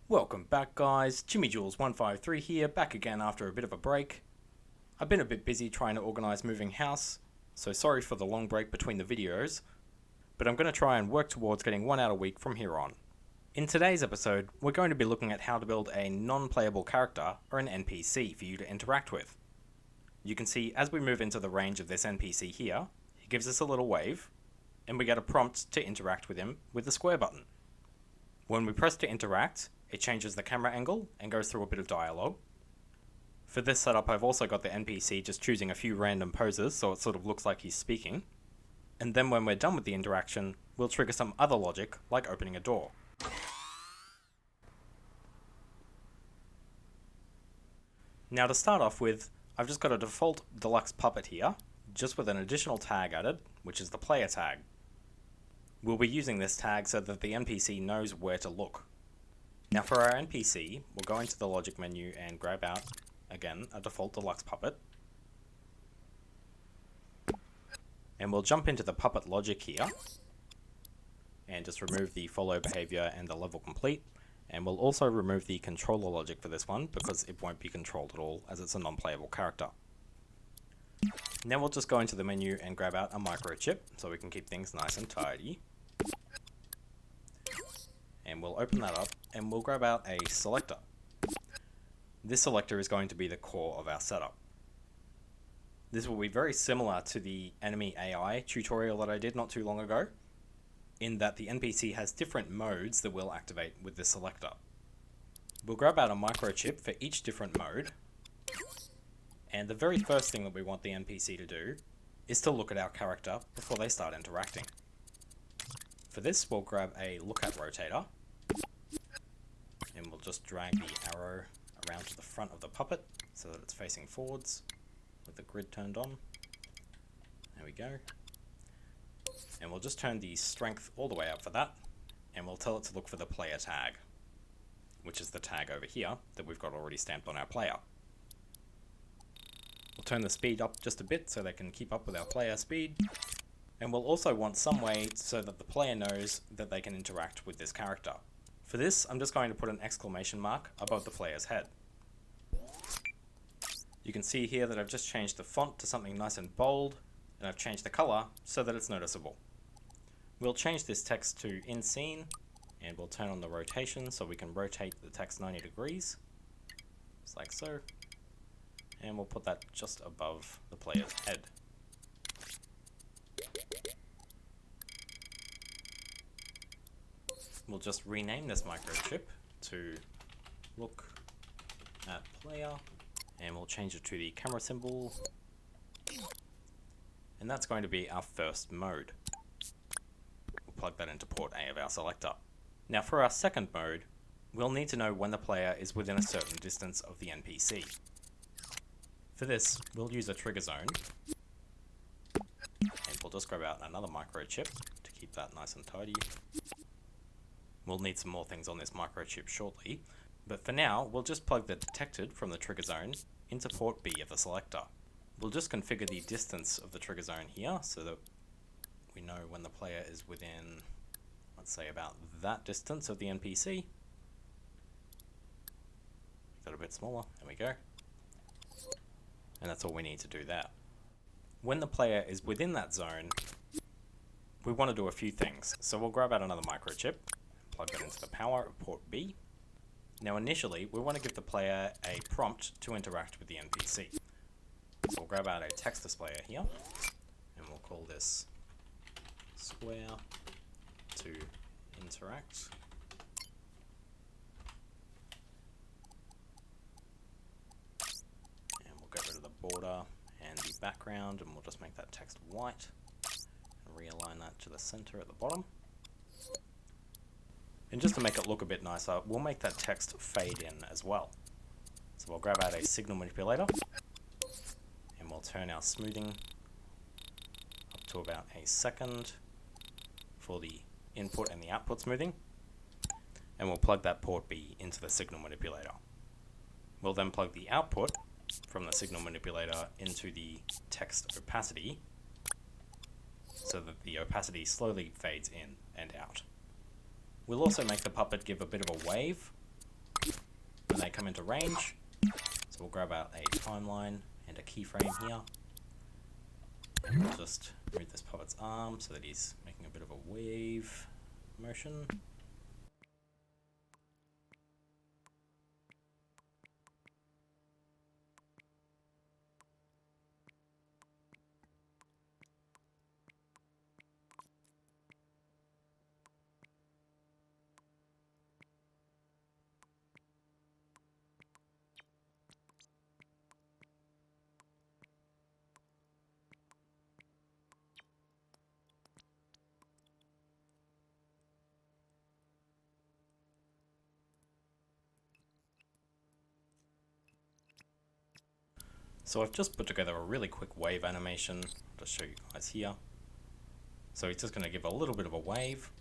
Welcome back, guys. JimmyJules153 here, back again after a bit of a break. I've been a bit busy trying to organise moving house, so sorry for the long break between the videos, but I'm going to try and work towards getting one out a week from here on. In today's episode, we're going to be looking at how to build a non-playable character, or an NPC, for you to interact with. You can see as we move into the range of this NPC here, he gives us a little wave, and we get a prompt to interact with him with the square button. When we press to interact, it changes the camera angle and goes through a bit of dialogue. For this setup, I've also got the NPC just choosing a few random poses so it sort of looks like he's speaking. And then when we're done with the interaction, we'll trigger some other logic, like opening a door. Now to start off with, I've just got a default deluxe puppet here, just with an additional tag added, which is the player tag. We'll be using this tag so that the NPC knows where to look. Now for our NPC, we'll go into the logic menu and grab out, again, a default deluxe puppet. And we'll jump into the puppet logic here, and just remove the follow behavior and the level complete. And we'll also remove the controller logic for this one, because it won't be controlled at all, as it's a non-playable character. Now we'll just go into the menu and grab out a microchip, so we can keep things nice and tidy. And we'll open that up, and we'll grab out a selector. This selector is going to be the core of our setup. This will be very similar to the enemy AI tutorial that I did not too long ago, in that the NPC has different modes that we'll activate with this selector. We'll grab out a microchip for each different mode, and the very first thing that we want the NPC to do is to look at our character before they start interacting. For this, we'll grab a look at rotator, and we'll just drag the arrow around to the front of the puppet so that it's facing forwards with the grid turned on. There we go. And we'll just turn the strength all the way up for that, and we'll tell it to look for the player tag, which is the tag over here that we've got already stamped on our player. We'll turn the speed up just a bit so they can keep up with our player speed, and we'll also want some way so that the player knows that they can interact with this character. For this, I'm just going to put an exclamation mark above the player's head. You can see here that I've just changed the font to something nice and bold, and I've changed the color so that it's noticeable. We'll change this text to in scene, and we'll turn on the rotation so we can rotate the text 90 degrees, just like so, and we'll put that just above the player's head. We'll just rename this microchip to look at player, and we'll change it to the camera symbol, and that's going to be our first mode. We'll plug that into port A of our selector. Now for our second mode, we'll need to know when the player is within a certain distance of the NPC. For this, we'll use a trigger zone, and we'll just grab out another microchip to keep that nice and tidy. We'll need some more things on this microchip shortly, but for now, we'll just plug the detected from the trigger zone into port B of the selector. We'll just configure the distance of the trigger zone here so that we know when the player is within, let's say, about that distance of the NPC. Make that a bit smaller, there we go. And that's all we need to do that. When the player is within that zone, we want to do a few things. So we'll grab out another microchip, plug that into the power of port B. Now initially, we want to give the player a prompt to interact with the NPC. So we'll grab out a text displayer here, and we'll call this square to interact. And we'll get rid of the border and the background, and we'll just make that text white, and realign that to the center at the bottom. And just to make it look a bit nicer, we'll make that text fade in as well. So we'll grab out a signal manipulator, and we'll turn our smoothing up to about a second for the input and the output smoothing, and we'll plug that port B into the signal manipulator. We'll then plug the output from the signal manipulator into the text opacity so that the opacity slowly fades in and out. We'll also make the puppet give a bit of a wave when they come into range. So we'll grab out a timeline and a keyframe here. And we'll just move this puppet's arm so that he's making a bit of a wave motion. So I've just put together a really quick wave animation. I'll just show you guys here. So it's just going to give a little bit of a wave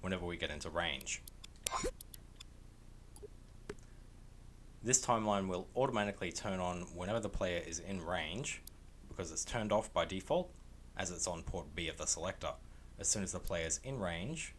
whenever we get into range. This timeline will automatically turn on whenever the player is in range, because it's turned off by default as it's on port B of the selector. As soon as the player is in range,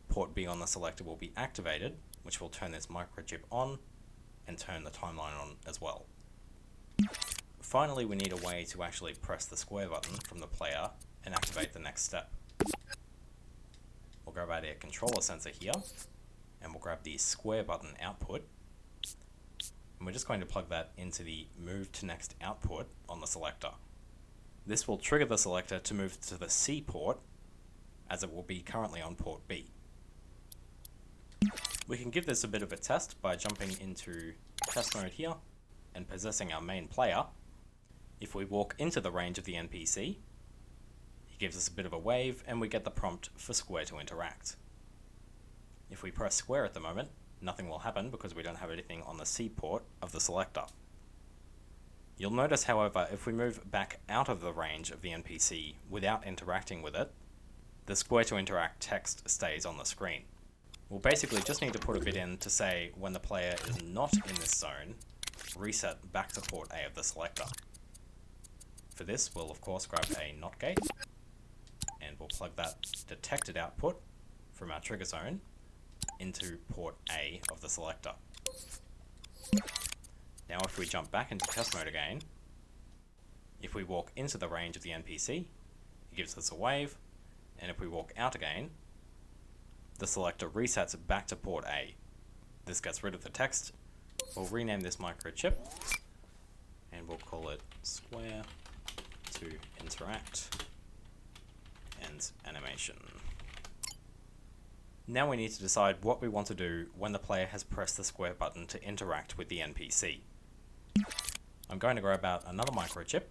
port B on the selector will be activated, which will turn this microchip on and turn the timeline on as well. Finally, we need a way to actually press the square button from the player and activate the next step. We'll grab out a controller sensor here, and we'll grab the square button output, and we're just going to plug that into the move to next output on the selector. This will trigger the selector to move to the C port, as it will be currently on port B. We can give this a bit of a test by jumping into test mode here and possessing our main player. If we walk into the range of the NPC, he gives us a bit of a wave and we get the prompt for Square to interact. If we press Square at the moment, nothing will happen because we don't have anything on the C port of the selector. You'll notice, however, if we move back out of the range of the NPC without interacting with it, the Square to interact text stays on the screen. We'll basically just need to put a bit in to say when the player is not in this zone, reset back to port A of the selector. For this, we'll of course grab a NOT gate, and we'll plug that detected output from our trigger zone into port A of the selector. Now if we jump back into test mode again, if we walk into the range of the NPC, it gives us a wave, and if we walk out again, the selector resets back to port A. This gets rid of the text. We'll rename this microchip, and we'll call it Square to Interact and Animation. Now we need to decide what we want to do when the player has pressed the square button to interact with the NPC. I'm going to grab out another microchip,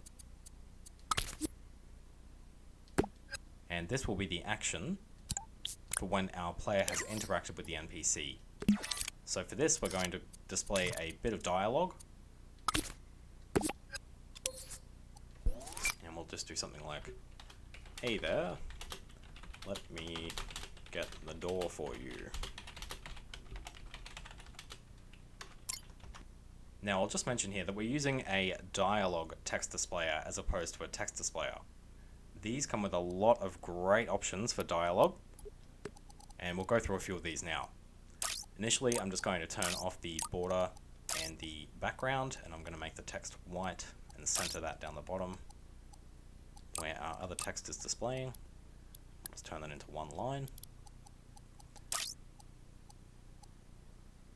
and this will be the action for when our player has interacted with the NPC. So for this, we're going to display a bit of dialogue, and we'll just do something like, "Hey there, let me get the door for you." Now I'll just mention here that we're using a dialogue text displayer as opposed to a text displayer. These come with a lot of great options for dialogue, and we'll go through a few of these now. Initially, I'm just going to turn off the border and the background, and I'm going to make the text white and center that down the bottom where our other text is displaying. Let's turn that into one line.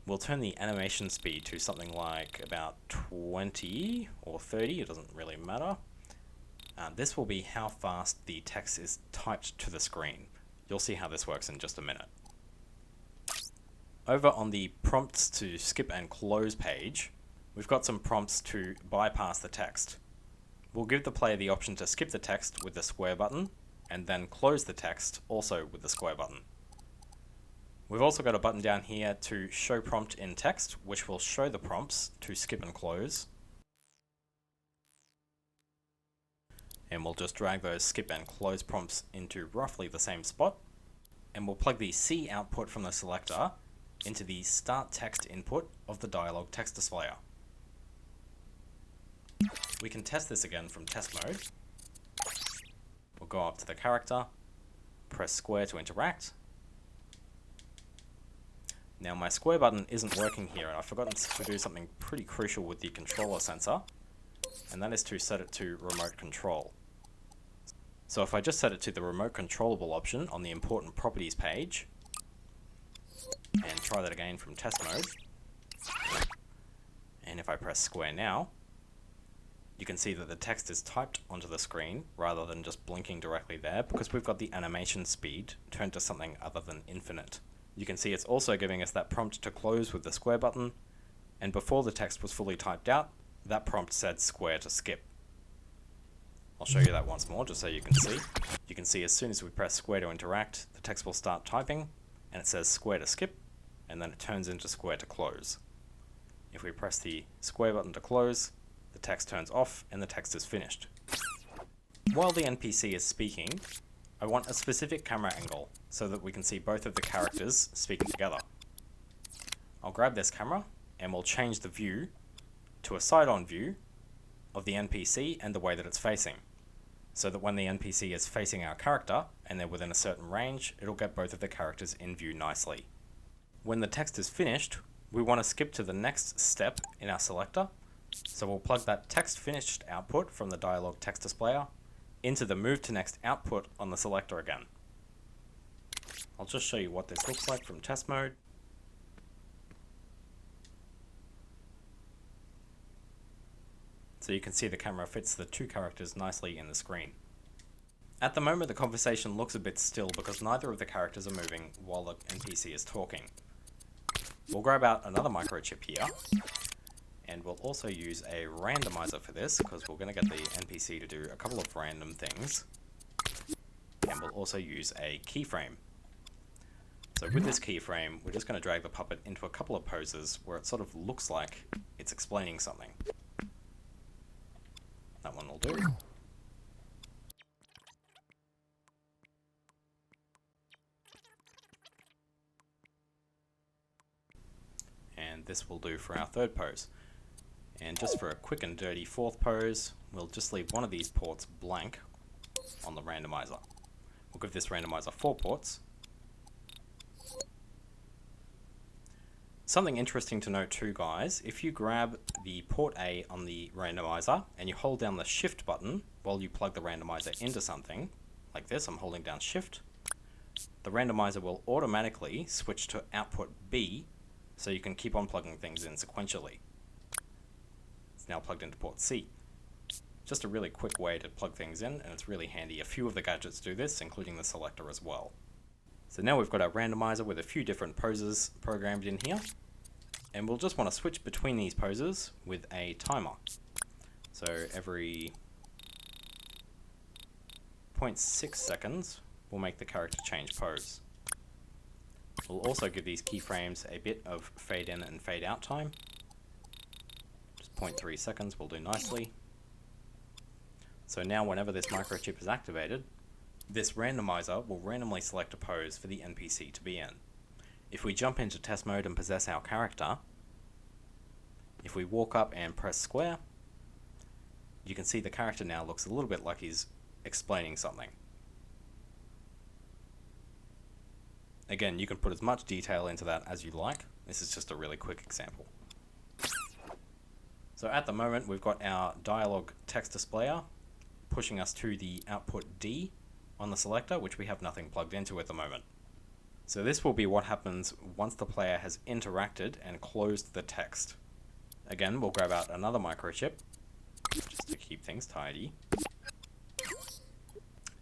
We'll turn the animation speed to something like about 20 or 30, it doesn't really matter. This will be how fast the text is typed to the screen. You'll see how this works in just a minute. Over on the prompts to skip and close page, we've got some prompts to bypass the text. We'll give the player the option to skip the text with the square button, and then close the text also with the square button. We've also got a button down here to show prompt in text, which will show the prompts to skip and close. And we'll just drag those skip and close prompts into roughly the same spot. And we'll plug the C output from the selector into the start text input of the dialog text displayer. We can test this again from test mode. We'll go up to the character, press square to interact. Now my square button isn't working here, and I've forgotten to do something pretty crucial with the controller sensor, and that is to set it to remote control. So if I just set it to the remote controllable option on the important properties page, and try that again from test mode, and if I press square now, you can see that the text is typed onto the screen rather than just blinking directly there, because we've got the animation speed turned to something other than infinite. You can see it's also giving us that prompt to close with the square button, and before the text was fully typed out, that prompt said square to skip. I'll show you that once more just so you can see. You can see as soon as we press square to interact, the text will start typing, and it says square to skip, and then it turns into square to close. If we press the square button to close, the text turns off and the text is finished. While the NPC is speaking, I want a specific camera angle so that we can see both of the characters speaking together. I'll grab this camera and we'll change the view to a side-on view of the NPC and the way that it's facing, so that when the NPC is facing our character and they're within a certain range, it'll get both of the characters in view nicely. When the text is finished, we want to skip to the next step in our selector, so we'll plug that text finished output from the dialog text displayer into the move to next output on the selector again. I'll just show you what this looks like from test mode. So you can see the camera fits the two characters nicely in the screen. At the moment the conversation looks a bit still because neither of the characters are moving while the NPC is talking. We'll grab out another microchip here, and we'll also use a randomizer for this because we're going to get the NPC to do a couple of random things, and we'll also use a keyframe. So with this keyframe, we're just going to drag the puppet into a couple of poses where it sort of looks like it's explaining something. That one will do. And this will do for our third pose. And just for a quick and dirty fourth pose, we'll just leave one of these ports blank on the randomizer. We'll give this randomizer 4 ports. Something interesting to note too, guys, if you grab the port A on the randomizer and you hold down the shift button while you plug the randomizer into something, like this, I'm holding down shift, the randomizer will automatically switch to output B, so you can keep on plugging things in sequentially. It's now plugged into port C. Just a really quick way to plug things in, and it's really handy. A few of the gadgets do this, including the selector as well. So now we've got our randomizer with a few different poses programmed in here, and we'll just want to switch between these poses with a timer. So every 0.6 seconds, we'll make the character change pose. We'll also give these keyframes a bit of fade in and fade out time. Just 0.3 seconds will do nicely. So now whenever this microchip is activated, this randomizer will randomly select a pose for the NPC to be in. If we jump into test mode and possess our character, if we walk up and press square, you can see the character now looks a little bit like he's explaining something. Again, you can put as much detail into that as you like. This is just a really quick example. So at the moment, we've got our dialog text displayer pushing us to the output D on the selector, which we have nothing plugged into at the moment. So this will be what happens once the player has interacted and closed the text. Again, we'll grab out another microchip just to keep things tidy.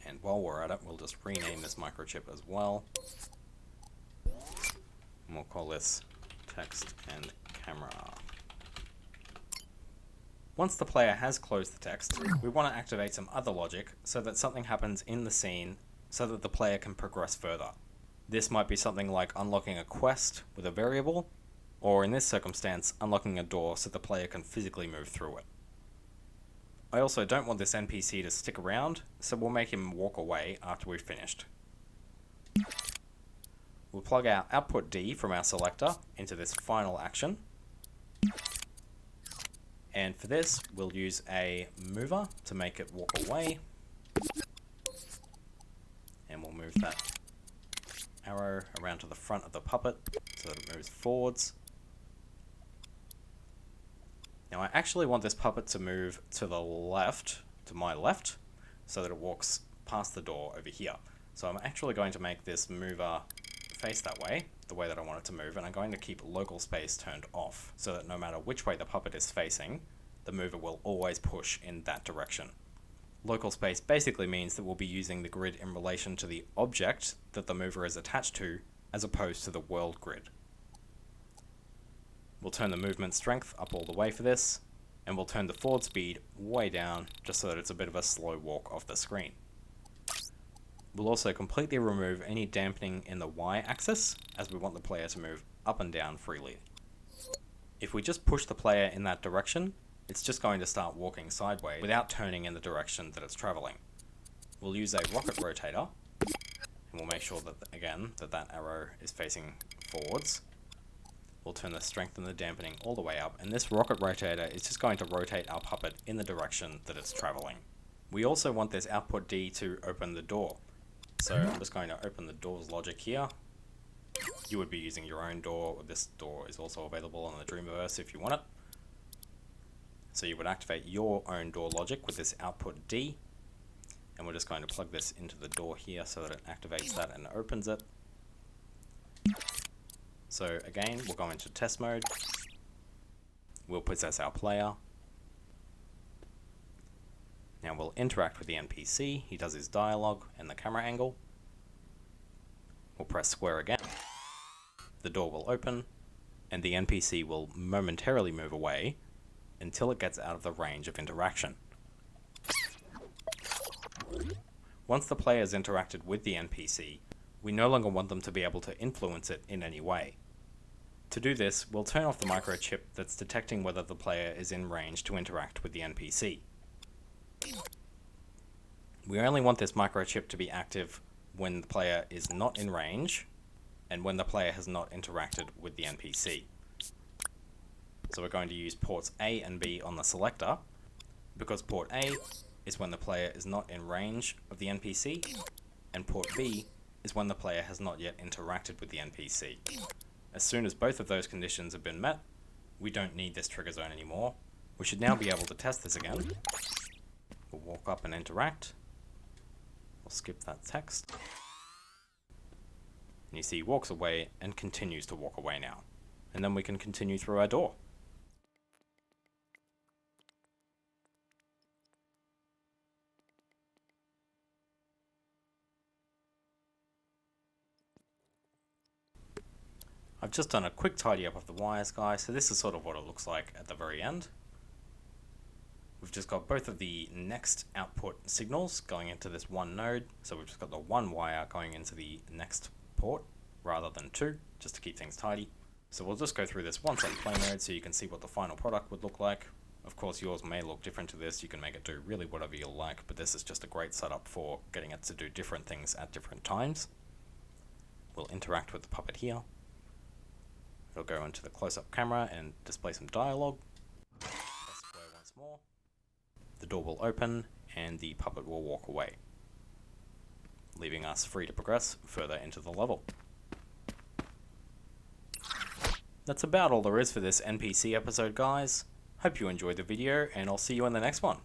And while we're at it, we'll just rename this microchip as well. And we'll call this text and camera. Once the player has closed the text, we want to activate some other logic so that something happens in the scene so that the player can progress further. This might be something like unlocking a quest with a variable, or in this circumstance, unlocking a door so the player can physically move through it. I also don't want this NPC to stick around, so we'll make him walk away after we've finished. We'll plug our output D from our selector into this final action. And for this, we'll use a mover to make it walk away. And we'll move that arrow around to the front of the puppet so that it moves forwards. Now I actually want this puppet to move to the left, to my left, so that it walks past the door over here. So I'm actually going to make this mover face that way, the way that I want it to move, and I'm going to keep local space turned off, so that no matter which way the puppet is facing, the mover will always push in that direction. Local space basically means that we'll be using the grid in relation to the object that the mover is attached to, as opposed to the world grid. We'll turn the movement strength up all the way for this, and we'll turn the forward speed way down, just so that it's a bit of a slow walk off the screen. We'll also completely remove any dampening in the y-axis, as we want the player to move up and down freely. If we just push the player in that direction, it's just going to start walking sideways without turning in the direction that it's traveling. We'll use a rocket rotator, and we'll make sure that, again, that arrow is facing forwards. We'll turn the strength and the dampening all the way up, and this rocket rotator is just going to rotate our puppet in the direction that it's traveling. We also want this output D to open the door. So I'm just going to open the door's logic here. You would be using your own door. This door is also available on the Dreamverse if you want it. So you would activate your own door logic with this output D. And we're just going to plug this into the door here so that it activates that and opens it. So again, we'll go into test mode. We'll possess our player. Now we'll interact with the NPC. He does his dialogue and the camera angle. We'll press square again. The door will open, and the NPC will momentarily move away until it gets out of the range of interaction. Once the player has interacted with the NPC, we no longer want them to be able to influence it in any way. To do this, we'll turn off the microchip that's detecting whether the player is in range to interact with the NPC. We only want this microchip to be active when the player is not in range and when the player has not interacted with the NPC. So we're going to use ports A and B on the selector, because port A is when the player is not in range of the NPC, and port B is when the player has not yet interacted with the NPC. As soon as both of those conditions have been met, we don't need this trigger zone anymore. We should now be able to test this again. We'll walk up and interact. We'll skip that text. And you see he walks away and continues to walk away now. And then we can continue through our door. I've just done a quick tidy up of the wires, guys, so this is sort of what it looks like at the very end. We've just got both of the next output signals going into this one node, so we've just got the one wire going into the next port rather than two, just to keep things tidy. So we'll just go through this once on play mode so you can see what the final product would look like. Of course, yours may look different to this. You can make it do really whatever you like, but this is just a great setup for getting it to do different things at different times. We'll interact with the puppet here. It'll go into the close-up camera and display some dialogue. Press square once more. The door will open and the puppet will walk away, leaving us free to progress further into the level. That's about all there is for this NPC episode, guys. Hope you enjoyed the video, and I'll see you in the next one.